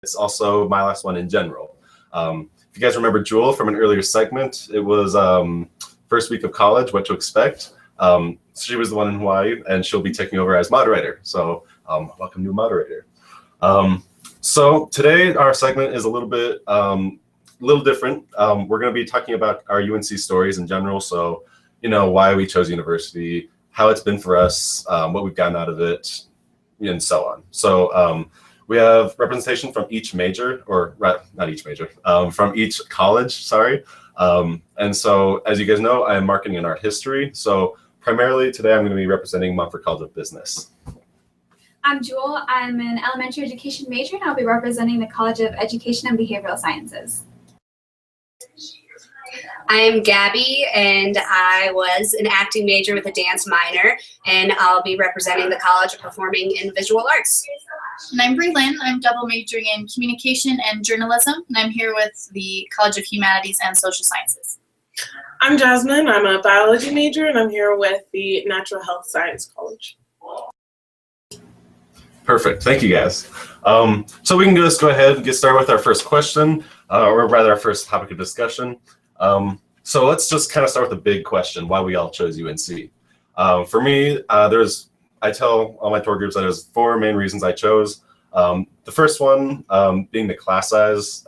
It's also my last one in general. If you guys remember Jewel from an earlier segment, it was first week of college, what to expect. She was the one in Hawaii, and she'll be taking over as moderator. So welcome, new moderator. So today our segment is a little bit different. We're going to be talking about our UNC stories in general. So, why we chose university, how it's been for us, what we've gotten out of it, and so on. So we have representation from each major, or not each major, from each college, sorry. And so, as you guys know, I am marketing and art history. So primarily today I'm going to be representing Montfort College of Business. I'm Jewel. I'm an elementary education major, and I'll be representing the College of Education and Behavioral Sciences. I am Gabby, and I was an acting major with a dance minor, and I'll be representing the College of Performing and Visual Arts. And I'm Bree Lynn. I'm double majoring in communication and journalism, and I'm here with the College of Humanities and Social Sciences. I'm Jasmine. I'm a biology major, and I'm here with the Natural Health Science College. Perfect. Thank you, guys. So we can just go ahead and get started with our first question, or rather our first topic of discussion. So let's just kind of start with a big question, why we all chose UNC. For me, I tell all my tour groups that there's 4 main reasons I chose. The first one being the class size,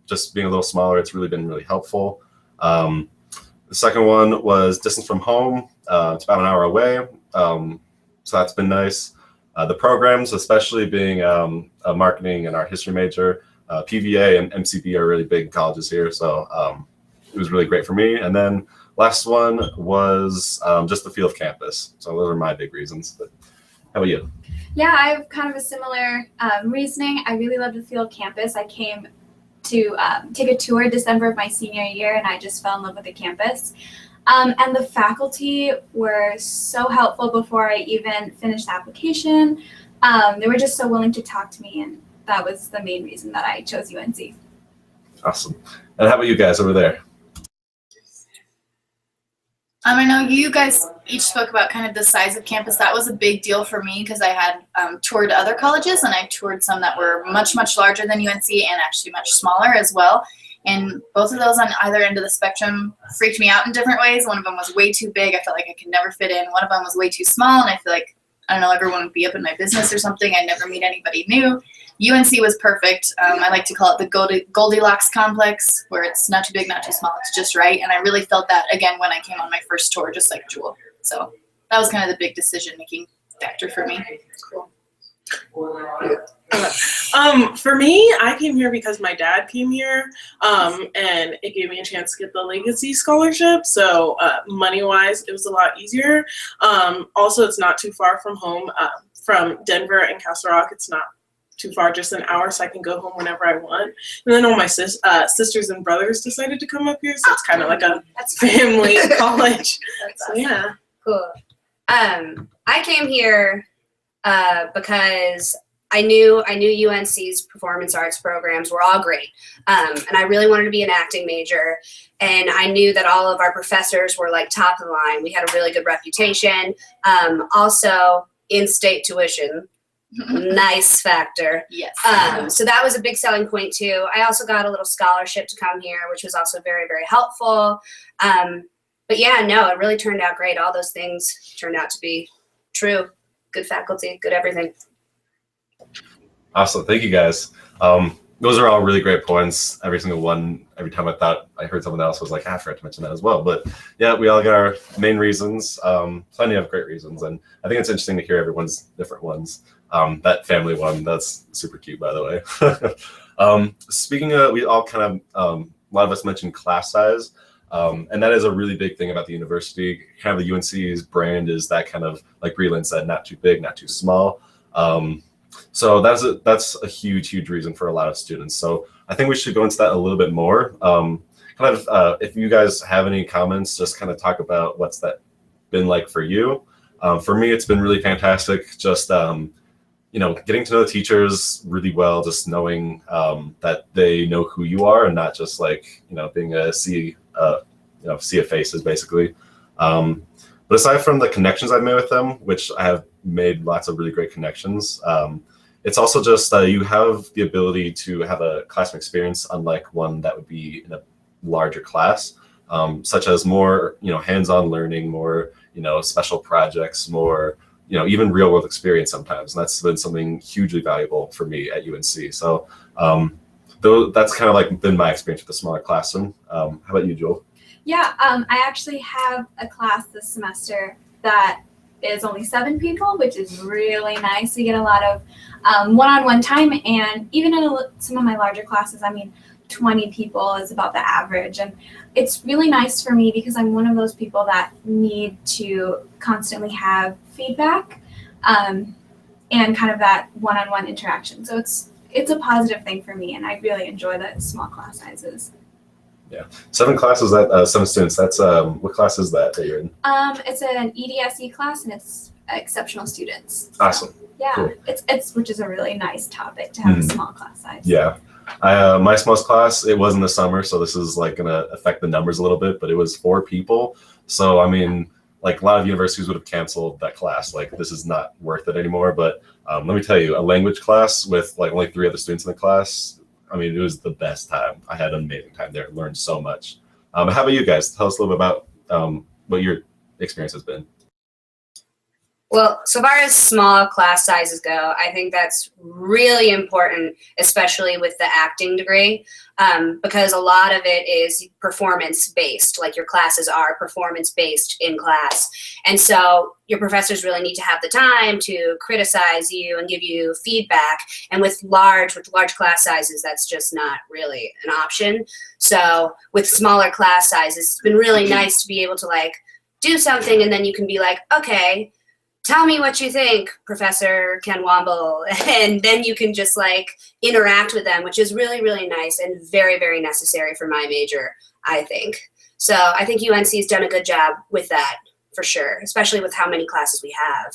just being a little smaller, it's really been really helpful. The second one was distance from home. It's about an hour away, so that's been nice. The programs, especially being a marketing and art history major, PVA and MCB are really big colleges here, so it was really great for me. And then last one was just the feel of campus. So those are my big reasons. But how about you? Yeah, I have kind of a similar reasoning. I really love the feel of campus. I came to take a tour December of my senior year, and I just fell in love with the campus. And the faculty were so helpful before I even finished the application. They were just so willing to talk to me, and that was the main reason that I chose UNC. Awesome. And how about you guys over there? I know you guys each spoke about kind of the size of campus. That was a big deal for me because I had toured other colleges, and I toured some that were much, much larger than UNC and actually much smaller as well. And both of those on either end of the spectrum freaked me out in different ways. One of them was way too big. I felt like I could never fit in. One of them was way too small, and I feel like, I don't know, everyone would be up in my business or something. I'd never meet anybody new. UNC was perfect. I like to call it the Goldilocks complex, where it's not too big, not too small. It's just right. And I really felt that, again, when I came on my first tour, just like Jewel. So that was kind of the big decision-making factor for me. Cool. For me, I came here because my dad came here, and it gave me a chance to get the Legacy Scholarship. So money-wise, it was a lot easier. Also, it's not too far from home. From Denver and Castle Rock, it's not too far, just an hour, so I can go home whenever I want. And then all my sisters and brothers decided to come up here, so it's kind of like a family college. That's so awesome. Yeah. Cool. I came here because I knew UNC's performance arts programs were all great, and I really wanted to be an acting major, and I knew that all of our professors were like top of the line. We had a really good reputation. Also, in-state tuition, nice factor. Yes. So that was a big selling point too. I also got a little scholarship to come here, which was also very, very helpful. But yeah, no, it really turned out great. All those things turned out to be true. Good faculty, good everything. Awesome. Thank you, guys. Those are all really great points. Every single one. Every time I thought I heard someone else, I was like, I forgot to mention that as well. But yeah, we all got our main reasons. Plenty of great reasons. And I think it's interesting to hear everyone's different ones. That family one, that's super cute, by the way. Speaking of, we all kind of, a lot of us mentioned class size. And that is a really big thing about the university. Kind of the UNC's brand is that kind of, like Breland said, not too big, not too small. So that's a huge reason for a lot of students. So I think we should go into that a little bit more. If you guys have any comments, just kind of talk about what's that been like for you. For me, it's been really fantastic. Just getting to know the teachers really well, just knowing that they know who you are and not just like being a sea of faces basically. But aside from the connections I've made with them, which I have made lots of really great connections, it's also just you have the ability to have a classroom experience unlike one that would be in a larger class, such as more, hands-on learning, more, special projects, more, even real world experience sometimes. And that's been something hugely valuable for me at UNC. So though that's kind of like been my experience with the smaller classroom. How about you, Joel? Yeah, I actually have a class this semester that is only 7 people, which is really nice. We get a lot of one-on-one time, and even in some of my larger classes, 20 people is about the average. And it's really nice for me because I'm one of those people that need to constantly have feedback and kind of that one-on-one interaction. So it's a positive thing for me, and I really enjoy the small class sizes. Yeah, 7 classes, 7 students. That's what class is that you're in? It's an EDSE class, and it's exceptional students. Awesome. Yeah, Cool. it's which is a really nice topic to have a small class size. Yeah. My smallest class, it was in the summer, so this is like gonna affect the numbers a little bit, but it was 4 people. So like a lot of universities would have canceled that class. Like, this is not worth it anymore. But let me tell you, a language class with like only 3 other students in the class, it was the best time. I had an amazing time there. Learned so much. How about you guys? Tell us a little bit about what your experience has been. Well, so far as small class sizes go, I think that's really important, especially with the acting degree, because a lot of it is performance-based, like your classes are performance-based in class. And so your professors really need to have the time to criticize you and give you feedback. And with large class sizes, that's just not really an option. So with smaller class sizes, it's been really nice to be able to like do something, and then you can be like, okay, tell me what you think, Professor Ken Womble, and then you can just like interact with them, which is really, really nice and very, very necessary for my major, I think. So I think UNC's done a good job with that for sure, especially with how many classes we have.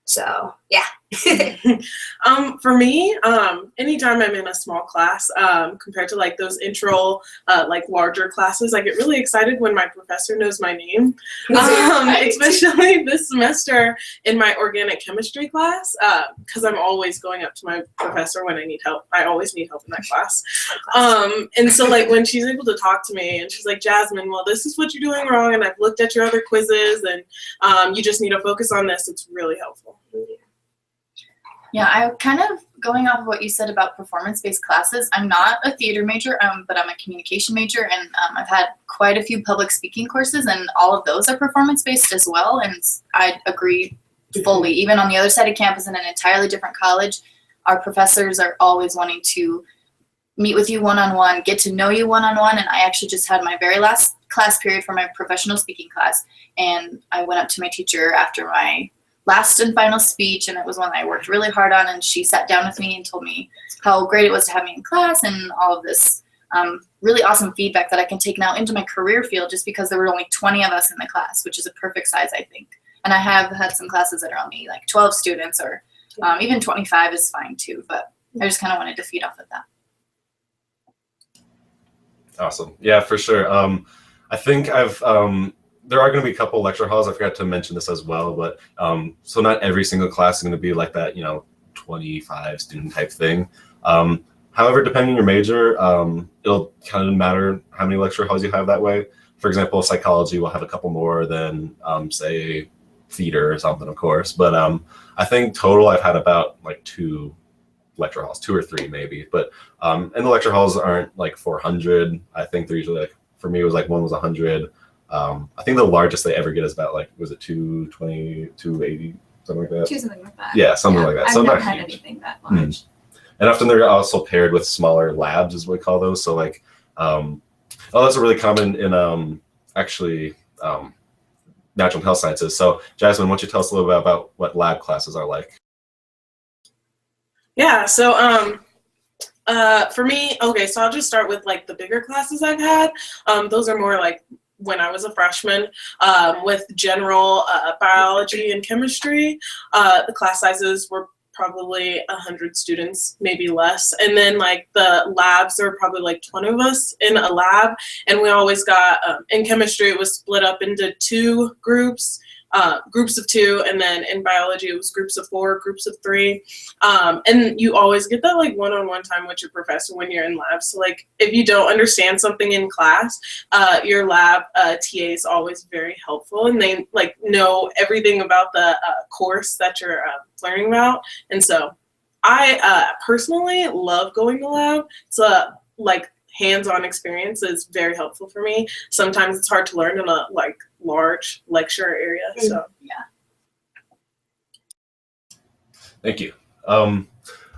So yeah. For me, anytime I'm in a small class, compared to like those intro, like larger classes, I get really excited when my professor knows my name. Especially this semester in my organic chemistry class, because I'm always going up to my professor when I need help. I always need help in that class. And so like when she's able to talk to me and she's like, Jasmine, well, this is what you're doing wrong, and I've looked at your other quizzes, and you just need to focus on this. It's really helpful. Yeah, I kind of going off of what you said about performance-based classes. I'm not a theater major, but I'm a communication major, and I've had quite a few public speaking courses, and all of those are performance-based as well. And I agree fully. Even on the other side of campus in an entirely different college, our professors are always wanting to meet with you one-on-one, get to know you one-on-one. And I actually just had my very last class period for my professional speaking class, and I went up to my teacher after my last and final speech, and it was one I worked really hard on, and she sat down with me and told me how great it was to have me in class and all of this really awesome feedback that I can take now into my career field, just because there were only 20 of us in the class, which is a perfect size, I think. And I have had some classes that are only like 12 students, or even 25 is fine too, but I just kind of wanted to feed off of that. Awesome. Yeah, for sure. I think there are going to be a couple lecture halls. I forgot to mention this as well, but so not every single class is going to be like that, 25 student type thing. However, depending on your major, it'll kind of matter how many lecture halls you have that way. For example, psychology will have a couple more than, say, theater or something, of course. But I think total I've had about like 2 lecture halls, 2 or 3 maybe. But and the lecture halls aren't like 400. I think they're usually like, for me, it was like one was 100. I think the largest they ever get is about like, was it 220, 280, something like that? Something like that. Yeah, something like that. So I've never not had huge. anything that large. And often they're also paired with smaller labs, is what we call those. So like, those are really common in actually natural and health sciences. So Jasmine, why don't you tell us a little bit about what lab classes are like? Yeah, so for me, okay, so I'll just start with like the bigger classes I've had. Those are more like when I was a freshman, with general biology and chemistry. The class sizes were probably 100 students, maybe less. And then like the labs, there were probably like 20 of us in a lab. And we always got, in chemistry, it was split up into 2 groups. groups of 2, and then in biology it was groups of 4, groups of 3. And you always get that like one-on-one time with your professor when you're in lab. So like if you don't understand something in class, your lab TA is always very helpful, and they like know everything about the course that you're learning about. And so I personally love going to lab. So like hands-on experience is very helpful for me. Sometimes it's hard to learn in a like large lecture area. So Yeah. Thank you. All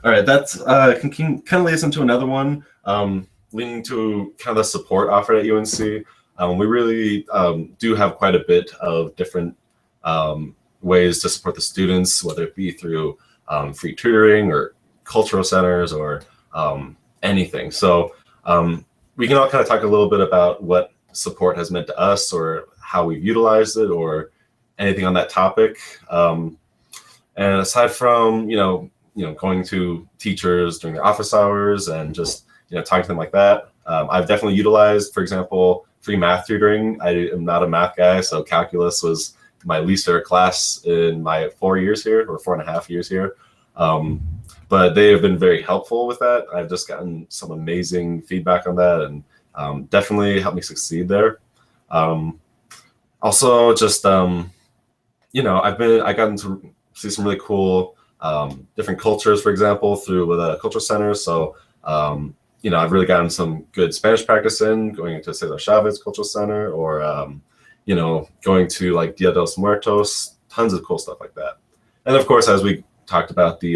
right, that's can kind of lead us into another one, leading to kind of the support offered at UNC. We really do have quite a bit of different ways to support the students, whether it be through free tutoring or cultural centers or anything. So we can all kind of talk a little bit about what support has meant to us or how we've utilized it or anything on that topic. And aside from, going to teachers during their office hours and just, talking to them like that, I've definitely utilized, for example, free math tutoring. I am not a math guy, so calculus was my least favorite class in my 4 years here, or 4.5 years here. But they have been very helpful with that. I've just gotten some amazing feedback on that, and definitely helped me succeed there. Also, just I gotten to see some really cool different cultures, for example, through the cultural center. So I've really gotten some good Spanish practice in going into Cesar Chavez Cultural Center, or going to like Dia de los Muertos, tons of cool stuff like that. And of course, as we talked about the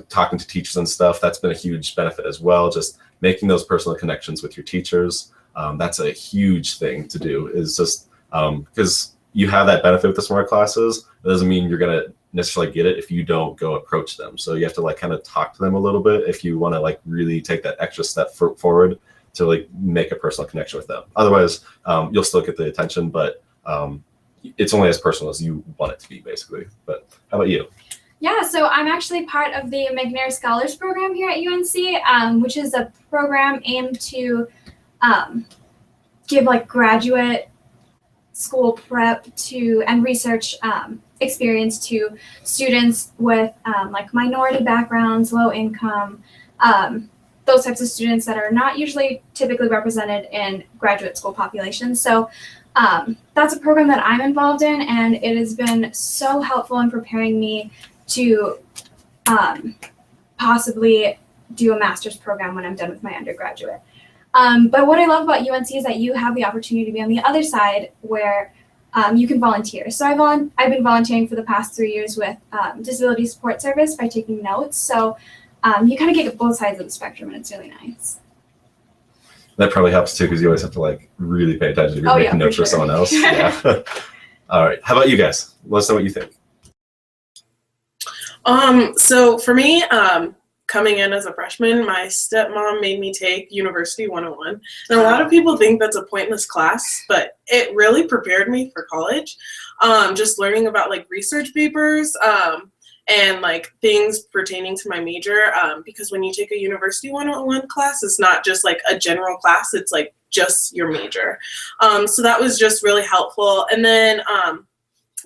talking to teachers and stuff, that's been a huge benefit as well. Just making those personal connections with your teachers. That's a huge thing to do, is just because you have that benefit with the smart classes. It doesn't mean you're going to necessarily get it if you don't go approach them. So you have to like kind of talk to them a little bit if you want to like really take that extra step forward to like make a personal connection with them. Otherwise, you'll still get the attention, but it's only as personal as you want it to be, basically. But how about you? Yeah, so I'm actually part of the McNair Scholars Program here at UNC, which is a program aimed to give like graduate school prep to and research experience to students with like minority backgrounds, low income, those types of students that are not usually typically represented in graduate school populations. So that's a program that I'm involved in, and it has been so helpful in preparing me to possibly do a master's program when I'm done with my undergraduate. But what I love about UNC is that you have the opportunity to be on the other side where you can volunteer. So I've been volunteering for the past 3 years with Disability Support Service by taking notes. So you kind of get both sides of the spectrum, and it's really nice. That probably helps too, because you always have to like really pay attention if you're making notes for someone else. Yeah. All right. How about you guys? Let us know what you think. So for me, coming in as a freshman, my stepmom made me take University 101. And a lot of people think that's a pointless class, but it really prepared me for college. Just learning about like research papers, and like things pertaining to my major, because when you take a University 101 class, it's not just like a general class, it's like just your major. So that was just really helpful. And then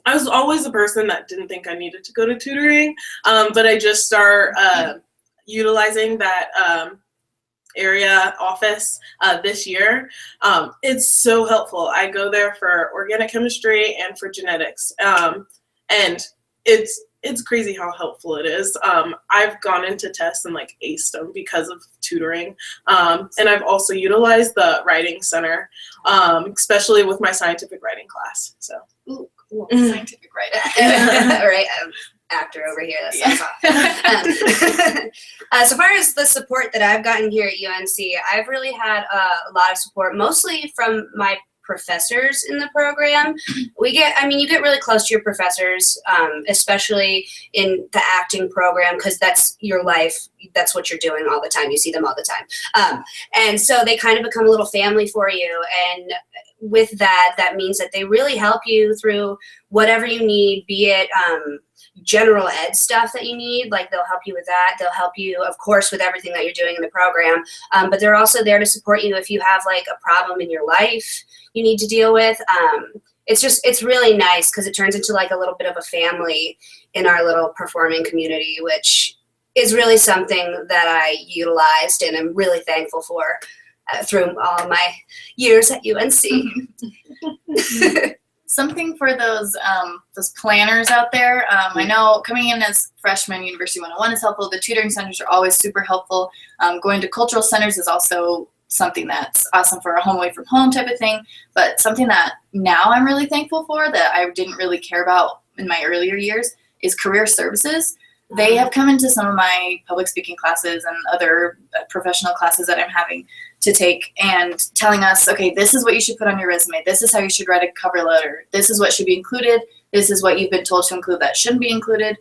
I was always a person that didn't think I needed to go to tutoring, but I just start utilizing that area office this year. It's so helpful. I go there for organic chemistry and for genetics, and it's crazy how helpful it is. I've gone into tests and like aced them because of tutoring, and I've also utilized the writing center, especially with my scientific writing class. So. Ooh, cool. Scientific writing. Right. Actor over here. That sounds awesome. So far as the support that I've gotten here at UNC, I've really had a lot of support, mostly from my professors in the program. You get really close to your professors, especially in the acting program, because that's your life. That's what you're doing all the time. You see them all the time. And so they kind of become a little family for you. And with that means that they really help you through whatever you need, be it general ed stuff that you need, like they'll help you with that. They'll help you, of course, with everything that you're doing in the program, but they're also there to support you if you have like a problem in your life you need to deal with. it's really nice because it turns into like a little bit of a family in our little performing community, which is really something that I utilized and I'm really thankful for through all my years at UNC. Something for those planners out there. I know coming in as freshmen, University 101 is helpful. The tutoring centers are always super helpful. Going to cultural centers is also something that's awesome for a home away from home type of thing. But something that now I'm really thankful for that I didn't really care about in my earlier years is career services. They have come into some of my public speaking classes and other professional classes that I'm having to take and telling us, okay, this is what you should put on your resume. This is how you should write a cover letter. This is what should be included. This is what you've been told to include that shouldn't be included.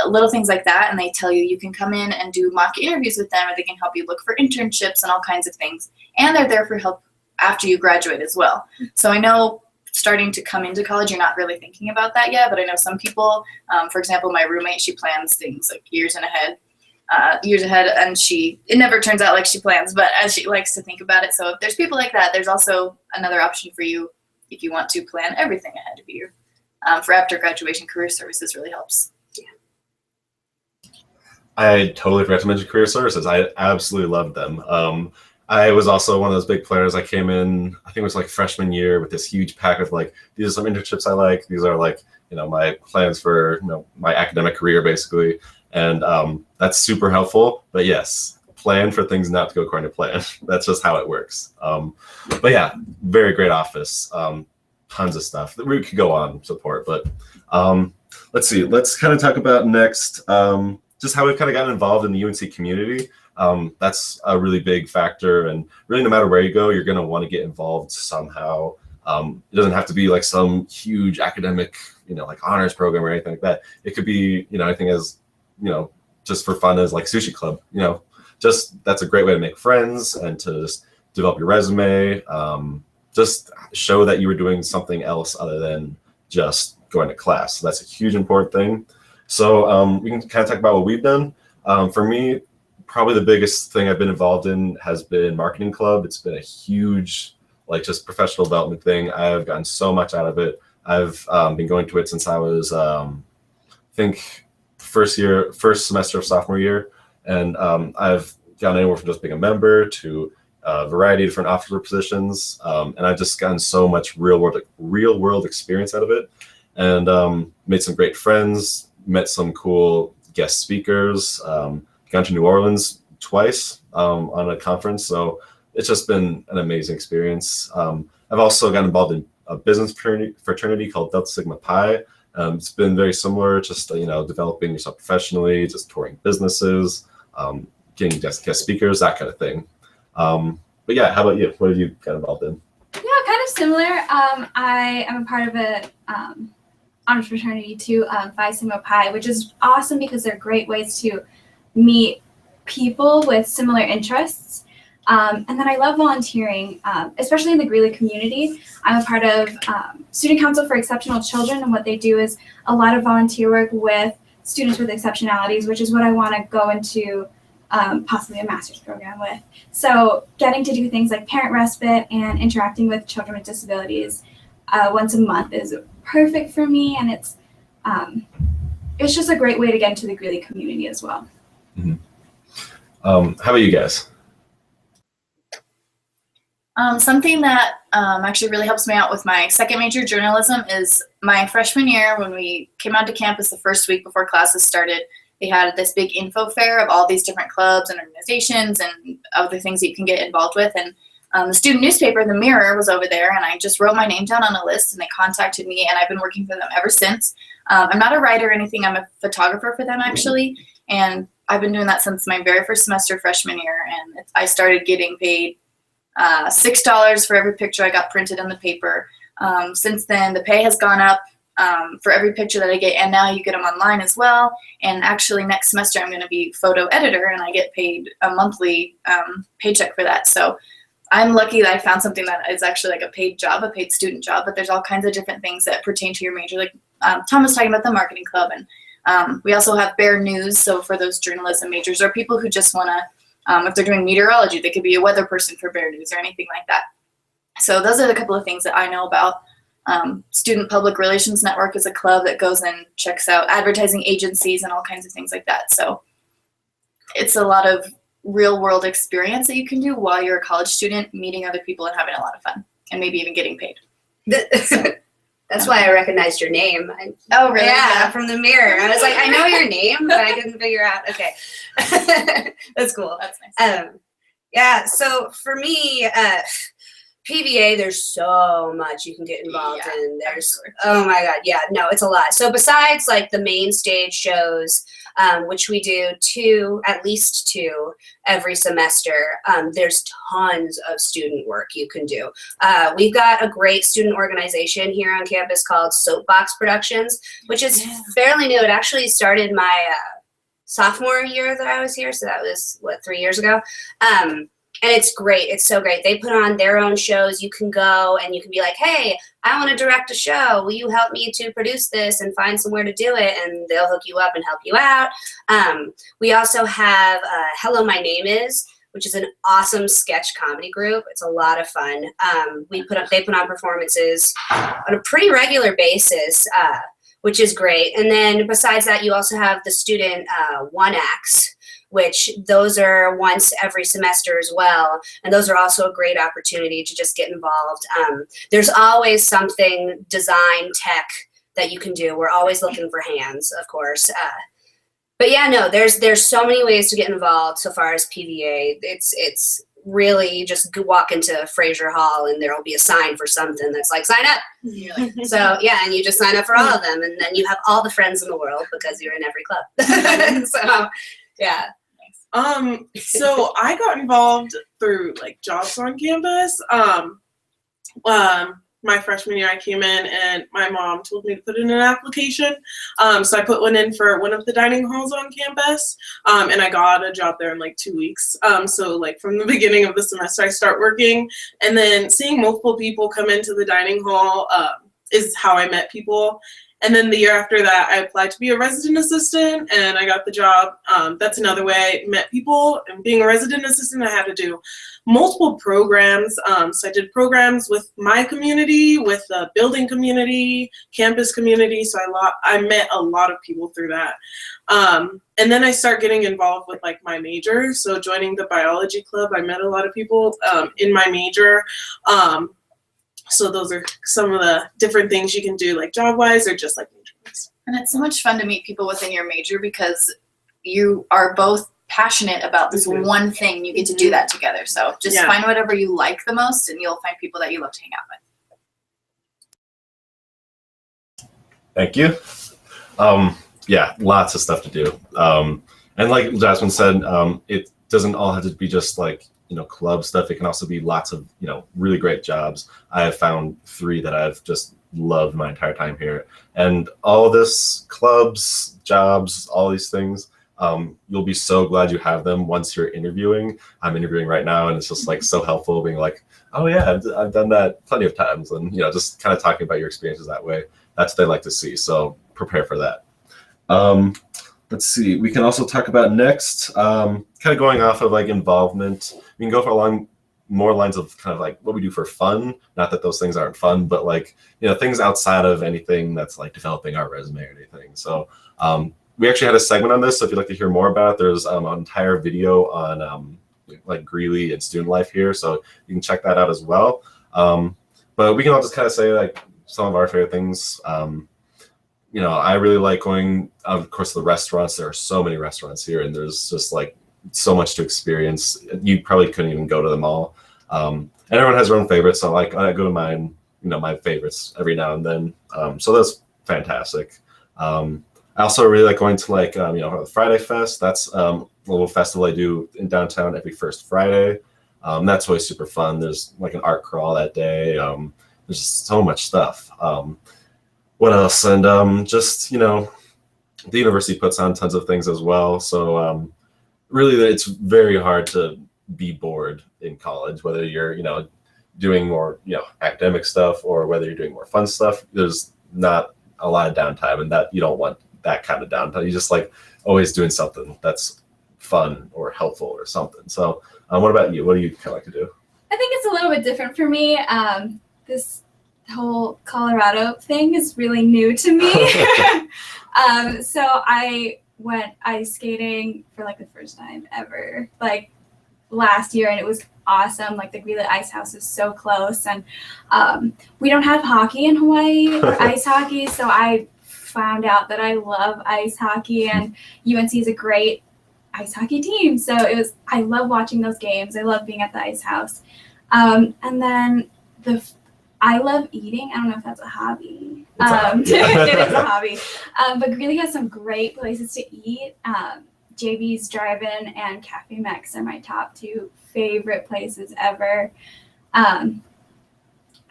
Little things like that. And they tell you you can come in and do mock interviews with them, or they can help you look for internships and all kinds of things. And they're there for help after you graduate as well. So I know starting to come into college, you're not really thinking about that yet, but I know some people, for example, my roommate, she plans things like years ahead, and it never turns out like she plans, but as she likes to think about it. So if there's people like that, there's also another option for you if you want to plan everything ahead of you. For after graduation, career services really helps. I totally forgot to mention career services. I absolutely loved them. I was also one of those big players. I came in, I think it was like freshman year, with this huge pack of like, these are some internships I like. These are like, my plans for, my academic career basically. And that's super helpful. But yes, plan for things not to go according to plan. That's just how it works. But yeah, very great office. Tons of stuff that we could go on support. But let's see. Let's kind of talk about next just how we've kind of gotten involved in the UNC community. That's a really big factor, and really no matter where you go, you're going to want to get involved somehow. It doesn't have to be like some huge academic, like honors program or anything like that. It could be, anything as, just for fun as like sushi club, just that's a great way to make friends and to just develop your resume. Just show that you were doing something else other than just going to class. So that's a huge important thing. So we can kind of talk about what we've done. For me, probably the biggest thing I've been involved in has been marketing club. It's been a huge, just professional development thing. I've gotten so much out of it. I've been going to it since I was, I think, first semester of sophomore year. And I've gotten anywhere from just being a member to a variety of different officer positions. And I've just gotten so much real world experience out of it, and made some great friends, met some cool guest speakers, gone to New Orleans twice on a conference. So it's just been an amazing experience. I've also gotten involved in a business fraternity called Delta Sigma Pi. It's been very similar, just developing yourself professionally, just touring businesses, getting guest speakers, that kind of thing. But yeah, how about you? What have you got involved in? Yeah, kind of similar. I am a part of a honors fraternity too, Phi Sigma Pi, which is awesome because they're great ways to meet people with similar interests. And then I love volunteering, especially in the Greeley community. I'm a part of Student Council for Exceptional Children, and what they do is a lot of volunteer work with students with exceptionalities, which is what I want to go into possibly a master's program with. So getting to do things like parent respite and interacting with children with disabilities once a month is perfect for me, and it's just a great way to get into the Greeley community as well. Mm-hmm. How about you guys? Something that actually really helps me out with my second major, journalism, is my freshman year when we came out to campus the first week before classes started. They had this big info fair of all these different clubs and organizations and other things that you can get involved with. And the student newspaper, The Mirror, was over there, and I just wrote my name down on a list, and they contacted me, and I've been working for them ever since. I'm not a writer or anything. I'm a photographer for them, actually, and I've been doing that since my very first semester freshman year, and I started getting paid $6 for every picture I got printed in the paper. Since then, the pay has gone up for every picture that I get, and now you get them online as well. And actually, next semester, I'm going to be photo editor, and I get paid a monthly paycheck for that. So I'm lucky that I found something that is actually like a paid job, a paid student job, but there's all kinds of different things that pertain to your major. Like Tom was talking about the marketing club, and we also have Bear News. So for those journalism majors or people who just want to, if they're doing meteorology, they could be a weather person for Bear News or anything like that. So those are the couple of things that I know about. Student Public Relations Network is a club that goes and checks out advertising agencies and all kinds of things like that. So it's a lot of real world experience that you can do while you're a college student, meeting other people and having a lot of fun, and maybe even getting paid. That's why I recognized your name. Oh, really? Yeah, from the mirror. I was like, I know your name, but I couldn't figure out. Okay. That's cool. That's nice. Yeah, so for me, PVA, there's so much you can get involved in. There's, oh my God, yeah, no, it's a lot. So besides like the main stage shows, which we do at least two every semester, there's tons of student work you can do. We've got a great student organization here on campus called Soapbox Productions, which is fairly new. It actually started my sophomore year that I was here, so that was, 3 years ago? And it's great. It's so great. They put on their own shows. You can go and you can be like, hey, I want to direct a show. Will you help me to produce this and find somewhere to do it? And they'll hook you up and help you out. We also have Hello, My Name Is, which is an awesome sketch comedy group. It's a lot of fun. They put on performances on a pretty regular basis, which is great. And then besides that, you also have the student one acts, which those are once every semester as well. And those are also a great opportunity to just get involved. There's always something design tech that you can do. We're always looking for hands, of course. But yeah, no, there's so many ways to get involved so far as PVA. It's really just walk into Fraser Hall and there'll be a sign for something that's like, sign up. So yeah, and you just sign up for all of them. And then you have all the friends in the world because you're in every club. So yeah. So I got involved through like jobs on campus. My freshman year I came in and my mom told me to put in an application. So I put one in for one of the dining halls on campus, and I got a job there in like 2 weeks. So like from the beginning of the semester I start working, and then seeing multiple people come into the dining hall is how I met people. And then the year after that, I applied to be a resident assistant, and I got the job. That's another way I met people. And being a resident assistant, I had to do multiple programs. So I did programs with my community, with the building community, campus community. So I met a lot of people through that. And then I start getting involved with like my major. So joining the biology club, I met a lot of people in my major. So those are some of the different things you can do, like job-wise or just like major-wise. And it's so much fun to meet people within your major because you are both passionate about this one thing. You get to do that together. So just find whatever you like the most, and you'll find people that you love to hang out with. Thank you. Yeah, lots of stuff to do. And like Jasmine said, it doesn't all have to be just like, club stuff. It can also be lots of, really great jobs. I have found 3 that I've just loved my entire time here. And all this, clubs, jobs, all these things, you'll be so glad you have them once you're interviewing. I'm interviewing right now, and it's just like so helpful being like, oh yeah, I've done that plenty of times. And, just kind of talking about your experiences that way. That's what they like to see. So prepare for that. Let's see. We can also talk about next, kind of going off of like involvement. We can go for along more lines of kind of like what we do for fun. Not that those things aren't fun, but like, things outside of anything that's like developing our resume or anything. So we actually had a segment on this. So if you'd like to hear more about it, there's an entire video on like Greeley and student life here. So you can check that out as well. But we can all just kind of say like some of our favorite things. I really like going, of course, to the restaurants. There are so many restaurants here, and there's just like so much to experience. You probably couldn't even go to them all. And everyone has their own favorites. So like I go to mine, my favorites every now and then. So that's fantastic. I also really like going to like, the Friday Fest. That's a little festival I do in downtown every first Friday. That's always super fun. There's like an art crawl that day. There's just so much stuff. What else? And just, the university puts on tons of things as well. So really, it's very hard to be bored in college, whether you're, doing more, academic stuff or whether you're doing more fun stuff. There's not a lot of downtime, and that you don't want that kind of downtime. You just like always doing something that's fun or helpful or something. So what about you? What do you kind of like to do? I think it's a little bit different for me. whole Colorado thing is really new to me. So I went ice skating for like the first time ever, like last year, and it was awesome. Like the Greeley Ice House is so close, and we don't have hockey in Hawaii or ice hockey, so I found out that I love ice hockey, and UNC is a great ice hockey team. So I love watching those games. I love being at the ice house. And then I love eating. I don't know if that's a hobby. It is a hobby. But Greeley has some great places to eat. JB's Drive-In and Cafe Mex are my top 2 favorite places ever.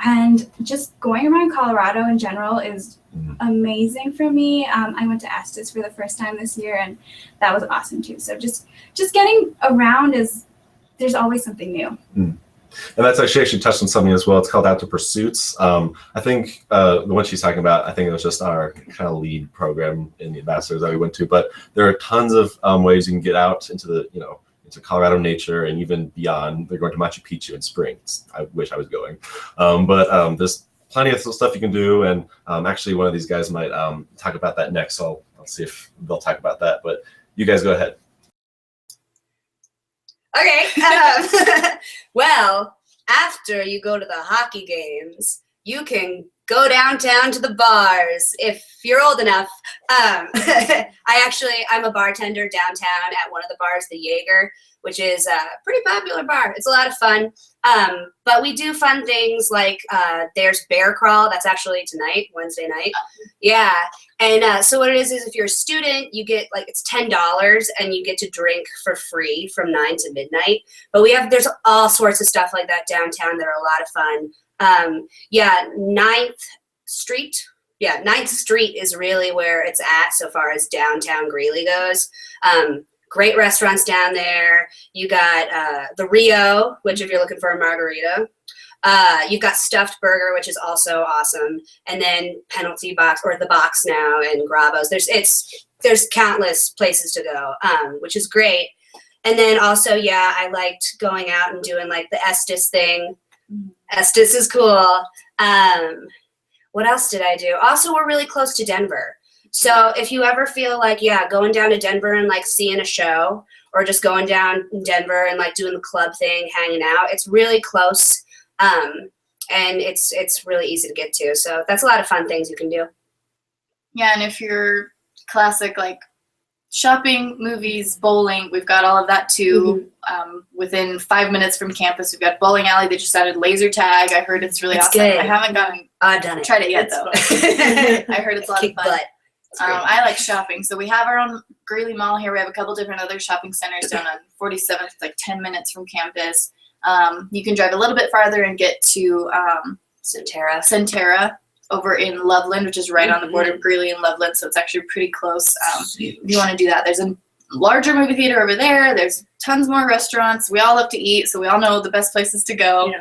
And just going around Colorado in general is amazing for me. I went to Estes for the first time this year, and that was awesome too. So just getting around there's always something new. And that's actually touched on something as well. It's called Outdoor Pursuits. I think the one she's talking about, I think it was just our kind of lead program in the ambassadors that we went to. But there are tons of ways you can get out into the, into Colorado nature and even beyond. They're going to Machu Picchu in spring. I wish I was going. But there's plenty of stuff you can do. And actually, one of these guys might talk about that next. So I'll see if they'll talk about that. But you guys go ahead. Okay. Well, after you go to the hockey games, you can go downtown to the bars if you're old enough. I'm a bartender downtown at one of the bars, the Jaeger, which is a pretty popular bar. It's a lot of fun. But we do fun things like there's bear crawl. That's actually tonight, Wednesday night. Yeah. And so what it is if you're a student, you get it's $10 and you get to drink for free from 9 to midnight. But there's all sorts of stuff like that downtown that are a lot of fun. 9th Street. Yeah, 9th Street is really where it's at so far as downtown Greeley goes. Great restaurants down there. You got the Rio, which if you're looking for a margarita. You've got Stuffed Burger, which is also awesome. And then Penalty Box, or the Box now, and Grabos. There's countless places to go, which is great. And then also, I liked going out and doing the Estes thing. Estes is cool. What else did I do? Also, we're really close to Denver. So if you ever feel going down to Denver and seeing a show, or just going down in Denver and doing the club thing, hanging out, it's really close. And it's really easy to get to. So that's a lot of fun things you can do. Yeah, and if you're classic shopping, movies, bowling, we've got all of that too. Within 5 minutes from campus, we've got bowling alley. They just added laser tag. I heard it's really awesome. Good. I haven't I've done it. Tried it yet though. I heard it's a lot of fun. I like shopping, so we have our own Greeley Mall here. We have a couple different other shopping centers down on 47th. It's 10 minutes from campus. You can drive a little bit farther and get to Centera over in Loveland, which is right on the border of Greeley and Loveland, so it's actually pretty close. If you want to do that, there's a larger movie theater over there. There's tons more restaurants. We all love to eat, so we all know the best places to go.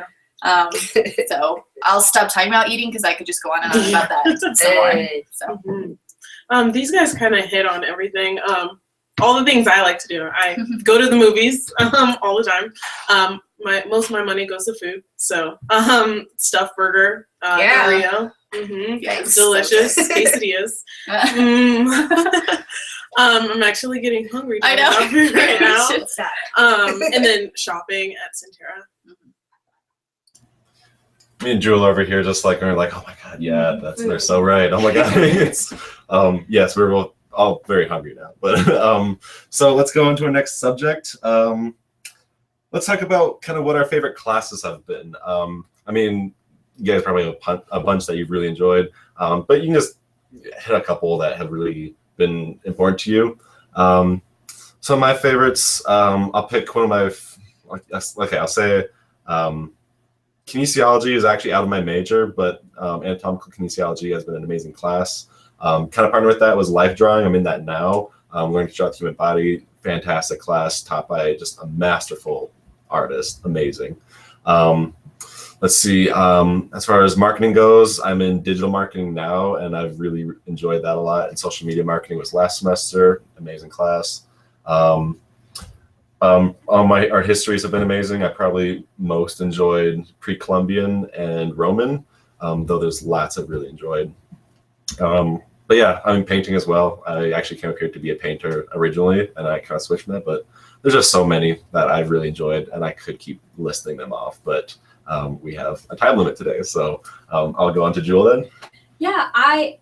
Yeah. So I'll stop talking about eating because I could just go on and on about that some more. So. These guys kind of hit on everything. All the things I like to do. I go to the movies all the time. Most of my money goes to food. So Stuffed Burger, Rio. Yes. Delicious quesadillas. I'm actually getting hungry. I know. Right now. And then shopping at Centera. Me and Jewel over here just are oh my god, yeah, they're so right. Oh my god, it's yes, we're both all very hungry now. But so let's go into our next subject. Let's talk about kind of what our favorite classes have been. I mean, you guys probably have a bunch that you've really enjoyed, but you can just hit a couple that have really been important to you. Some of my favorites, I'll pick one of my I'll say. Kinesiology is actually out of my major, but anatomical kinesiology has been an amazing class. Kind of partner with that was life drawing. I'm in that now. Learning to draw the human body. Fantastic class, taught by just a masterful artist. Amazing. Let's see. As far as marketing goes, I'm in digital marketing now, and I've really enjoyed that a lot. And social media marketing was last semester. Amazing class. Our histories have been amazing. I probably most enjoyed pre-Columbian and Roman. though there's lots I've really enjoyed. But yeah, I mean, painting as well. I actually came up here to be a painter originally, and I kind of switched from that. But there's just so many that I've really enjoyed, and I could keep listing them off. But we have a time limit today, so I'll go on to Jewel then. Yeah,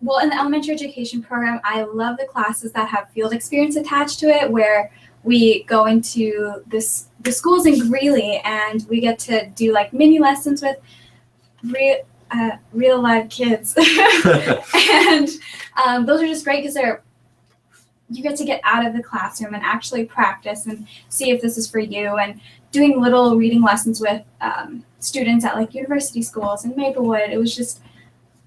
well, in the elementary education program, I love the classes that have field experience attached to it, where we go into the schools in Greeley, and we get to do like mini lessons with real live kids. And those are just great because you get to get out of the classroom and actually practice and see if this is for you, and doing little reading lessons with students at like university schools in Maplewood. It was just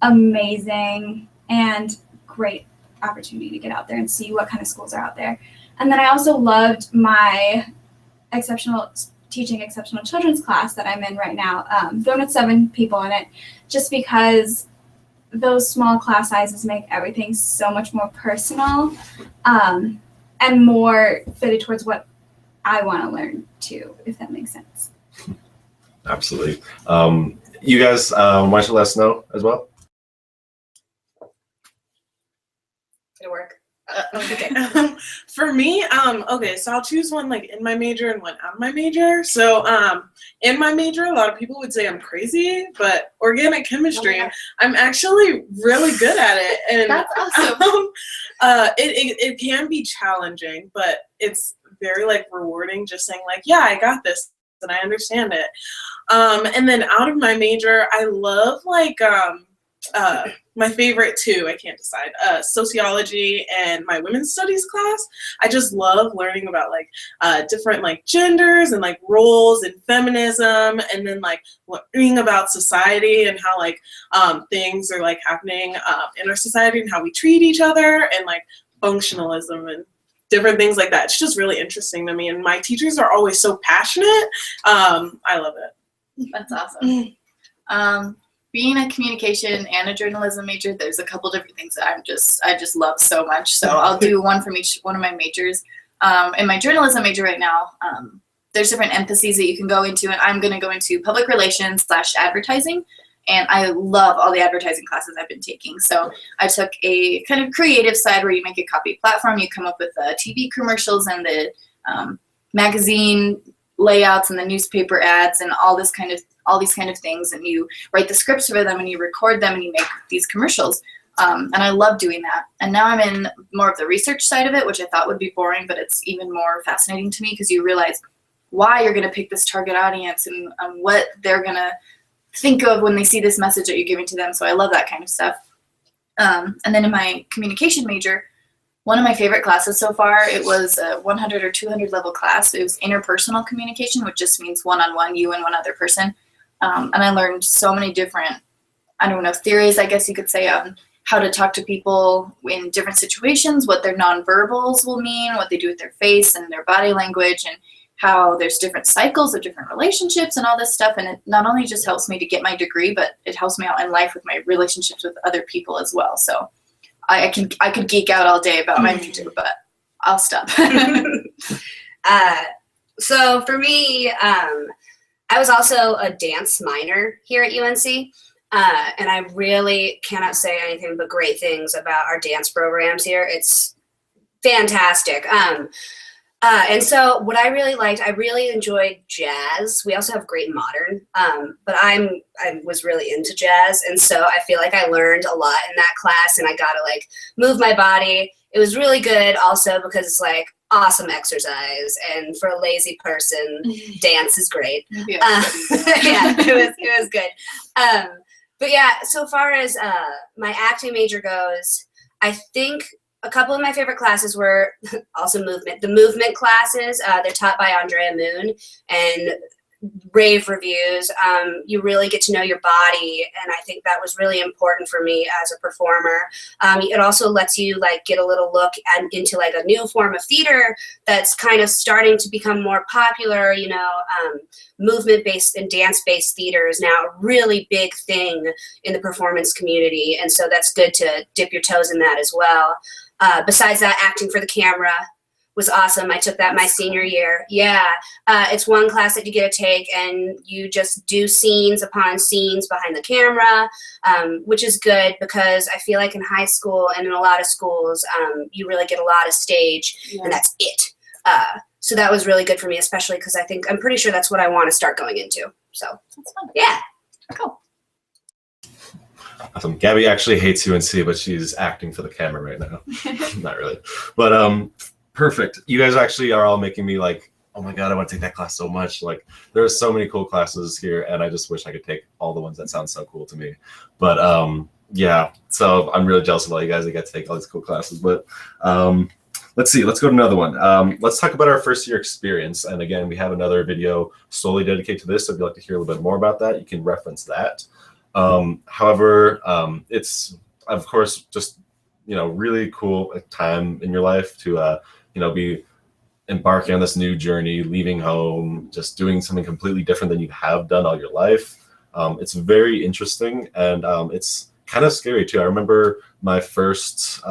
amazing and great opportunity to get out there and see what kind of schools are out there. And then I also loved my teaching exceptional children's class that I'm in right now, thrown with 7 people in it, just because those small class sizes make everything so much more personal, and more fitted towards what I want to learn too, if that makes sense. Absolutely. You guys want to let us know as well? It'll work. Okay. For me, okay, so I'll choose one like in my major and one out of my major. So in my major, a lot of people would say I'm crazy, but organic chemistry, I'm actually really good at it. And That's awesome. it can be challenging, but it's very like rewarding just saying like, yeah, I got this and I understand it. And then out of my major, I love like my favorite two, I can't decide, sociology and my women's studies class. I just love learning about like different like genders and like roles and feminism, and then like learning about society and how like things are like happening in our society and how we treat each other, and like functionalism and different things like that. It's just really interesting to me, and my teachers are always so passionate. I love it. That's awesome. Being a communication and a journalism major, there's a couple different things that I just love so much. So I'll do one from each one of my majors. In my journalism major right now, there's different emphases that you can go into, and I'm going to go into public relations / advertising. And I love all the advertising classes I've been taking. So I took a kind of creative side where you make a copy platform, you come up with the TV commercials and the magazine layouts and the newspaper ads and all these kind of things, and you write the scripts for them and you record them and you make these commercials. And I love doing that. And now I'm in more of the research side of it, which I thought would be boring, but it's even more fascinating to me because you realize why you're going to pick this target audience and what they're going to think of when they see this message that you're giving to them. So I love that kind of stuff. And then in my communication major, one of my favorite classes so far, it was a 100 or 200 level class. It was interpersonal communication, which just means one-on-one, you and one other person. And I learned so many different, theories, I guess you could say, on how to talk to people in different situations, what their nonverbals will mean, what they do with their face and their body language, and how there's different cycles of different relationships and all this stuff. And it not only just helps me to get my degree, but it helps me out in life with my relationships with other people as well. So I could geek out all day about my major, but I'll stop. So for me, I was also a dance minor here at UNC, and I really cannot say anything but great things about our dance programs here. It's fantastic. And so what I really liked, I really enjoyed jazz. We also have great modern, but I was really into jazz. And so I feel like I learned a lot in that class, and I got to like move my body. It was really good also because it's like awesome exercise. And for a lazy person, dance is great. Yeah, it was good. But yeah, so far as my acting major goes, I think a couple of my favorite classes were also movement. The movement classes, they're taught by Andrea Moon, and rave reviews. You really get to know your body, and I think that was really important for me as a performer. It also lets you like get a little look into like a new form of theater that's kind of starting to become more popular. Movement-based and dance-based theater is now a really big thing in the performance community, and so that's good to dip your toes in that as well. Besides that, acting for the camera, was awesome. I took that my senior year. Yeah. It's one class that you get to take, and you just do scenes upon scenes behind the camera, which is good because I feel like in high school and in a lot of schools, you really get a lot of stage, and that's it. So that was really good for me, especially because I'm pretty sure that's what I want to start going into. So That's fun. yeah. Cool. Awesome. Gabby actually hates UNC, but she's acting for the camera right now. Not really, but perfect. You guys actually are all making me like, oh my god, I want to take that class so much. Like, there's so many cool classes here, and I just wish I could take all the ones that sound so cool to me. But yeah, so I'm really jealous of all you guys that get to take all these cool classes. But let's see, let's go to another one. Let's talk about our first year experience. And again, we have another video solely dedicated to this. So if you'd like to hear a little bit more about that, you can reference that. However, it's of course just, you know, really cool time in your life to you know, be embarking on this new journey, leaving home, just doing something completely different than you have done all your life. It's very interesting, and it's kind of scary too. I remember my first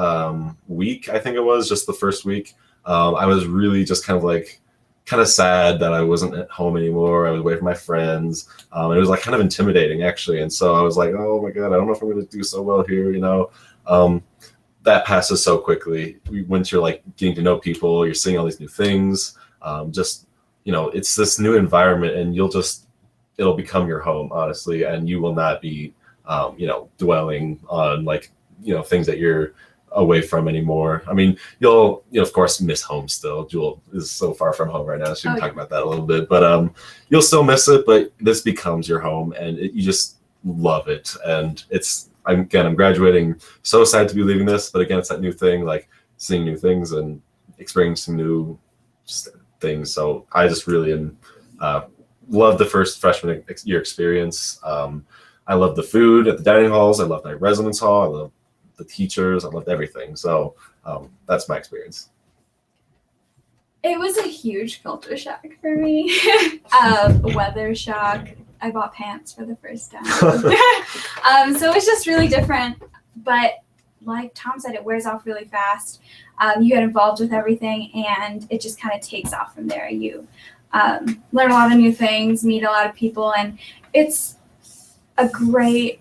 week, I think it was just the first week, I was really just kind of sad that I wasn't at home anymore. I was away from my friends. It was like kind of intimidating actually. And so I was like, oh my God, I don't know if I'm going to do so well here, you know. That passes so quickly. Once you're like getting to know people, you're seeing all these new things. Just, you know, it's this new environment, and it'll become your home, honestly. And you will not be, you know, dwelling on like, you know, things that you're away from anymore. I mean, you'll, you know, of course, miss home still. Jewel is so far from home right now. She can talk about that a little bit, but you'll still miss it. But this becomes your home, and you just love it. And I'm graduating. So sad to be leaving this, but again, it's that new thing, like seeing new things and experiencing new things. So I just really love the first freshman year experience. I love the food at the dining halls. I love my residence hall. I love the teachers. I loved everything. So that's my experience. It was a huge culture shock for me. Weather shock. I bought pants for the first time. So it was just really different. But like Tom said, it wears off really fast. You get involved with everything, and it just kind of takes off from there. You learn a lot of new things, meet a lot of people, and it's a great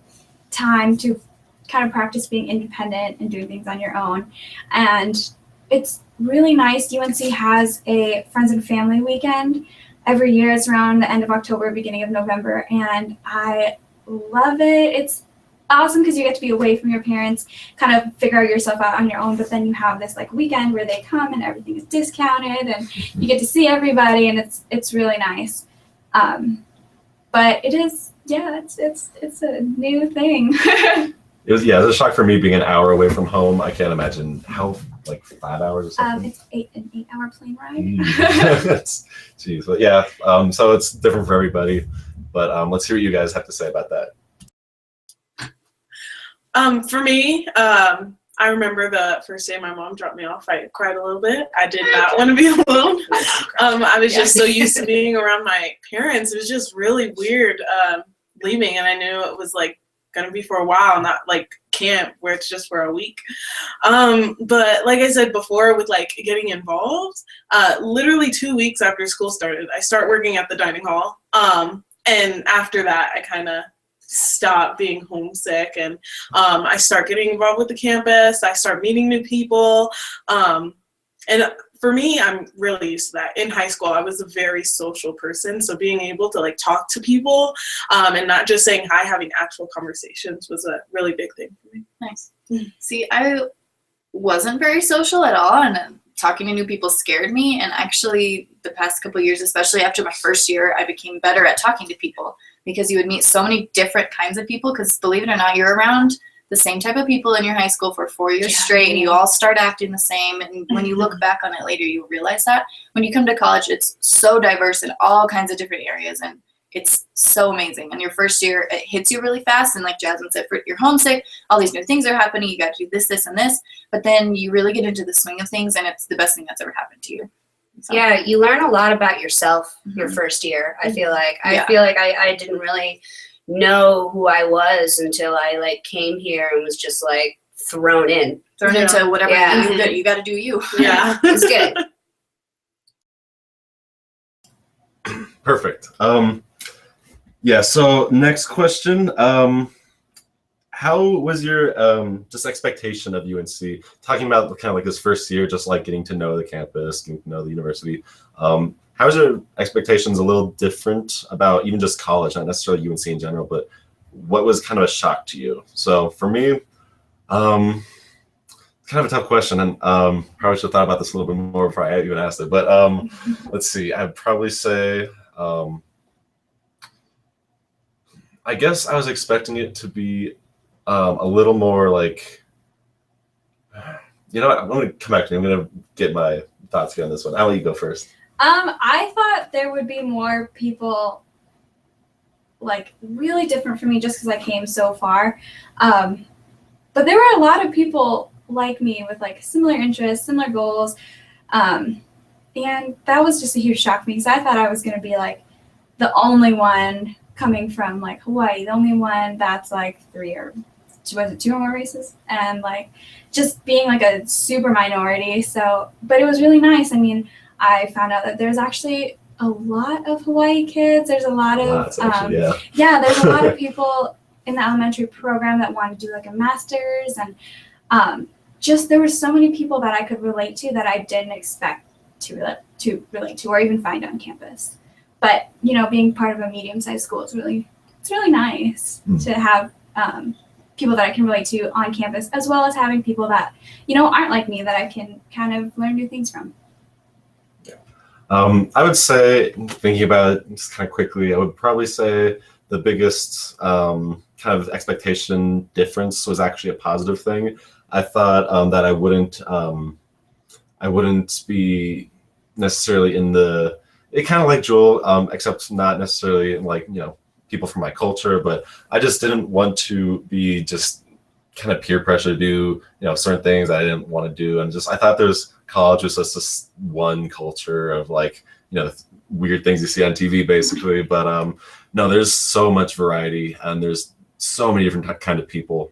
time to kind of practice being independent and doing things on your own. And it's really nice. UNC has a Friends and Family Weekend every year. It's around the end of October, beginning of November, and I love it. It's awesome because you get to be away from your parents, kind of figure out yourself out on your own, but then you have this like weekend where they come and everything is discounted and you get to see everybody, and it's really nice. But it is, yeah, it's a new thing. It was a shock for me being an hour away from home. I can't imagine how, like 5 hours or something. It's an 8-hour plane ride. Jeez, but yeah. So it's different for everybody. But let's hear what you guys have to say about that. For me, I remember the first day my mom dropped me off. I cried a little bit. I did not want to be alone. I was just so used to being around my parents. It was just really weird leaving, and I knew it was like gonna be for a while, not like camp where it's just for a week. But like I said before, with like getting involved, literally 2 weeks after school started, I start working at the dining hall. And after that, I kind of stop being homesick, and I start getting involved with the campus. I start meeting new people, and for me, I'm really used to that. In high school, I was a very social person, so being able to like talk to people and not just saying hi, having actual conversations was a really big thing for me. Nice. See, I wasn't very social at all, and talking to new people scared me. And actually, the past couple of years, especially after my first year, I became better at talking to people, because you would meet so many different kinds of people. Because believe it or not, you're around the same type of people in your high school for 4 years straight, and you all start acting the same. And when you look back on it later, you realize that. When you come to college, it's so diverse in all kinds of different areas, and it's so amazing. And your first year, it hits you really fast, and like Jasmine said, you're homesick, all these new things are happening, you got to do this, this, and this, but then you really get into the swing of things, and it's the best thing that's ever happened to you. So. Yeah, you learn a lot about yourself your first year. I feel like I didn't really know who I was until I like came here and was just like thrown into whatever you got to do. You. Yeah, it's good. Perfect. Yeah. So next question. How was your just expectation of UNC? Talking about kind of like this first year, just like getting to know the campus, getting to know the university. How was your expectations a little different about even just college, not necessarily UNC in general, but what was kind of a shock to you? So for me, it's kind of a tough question, and probably should have thought about this a little bit more before I even asked it. But let's see. I'd probably say, I guess I was expecting it to be a little more like, you know what? I'm going to come back to you. I'm going to get my thoughts here on this one. I'll let you go first. I thought there would be more people like really different from me just because I came so far. But there were a lot of people like me with like similar interests, similar goals. And that was just a huge shock for me because I thought I was going to be like the only one coming from like Hawaii, the only one that's like two or more races, and like just being like a super minority. So, but it was really nice. I mean, I found out that there's actually a lot of Hawaii kids. There's a lot of there's a lot of people in the elementary program that want to do like a master's, and just there were so many people that I could relate to that I didn't expect to relate to or even find on campus. But you know, being part of a medium-sized school it's really nice to have people that I can relate to on campus, as well as having people that you know aren't like me that I can kind of learn new things from. I would say, thinking about it just kind of quickly, I would probably say the biggest kind of expectation difference was actually a positive thing. I thought that I wouldn't be necessarily in the, it kind of like Joel, except not necessarily like, you know, people from my culture, but I just didn't want to be just kind of peer pressure to do, you know, certain things I didn't want to do. And just, I thought college was just this one culture of like, you know, weird things you see on TV basically. But no, there's so much variety and there's so many different kind of people.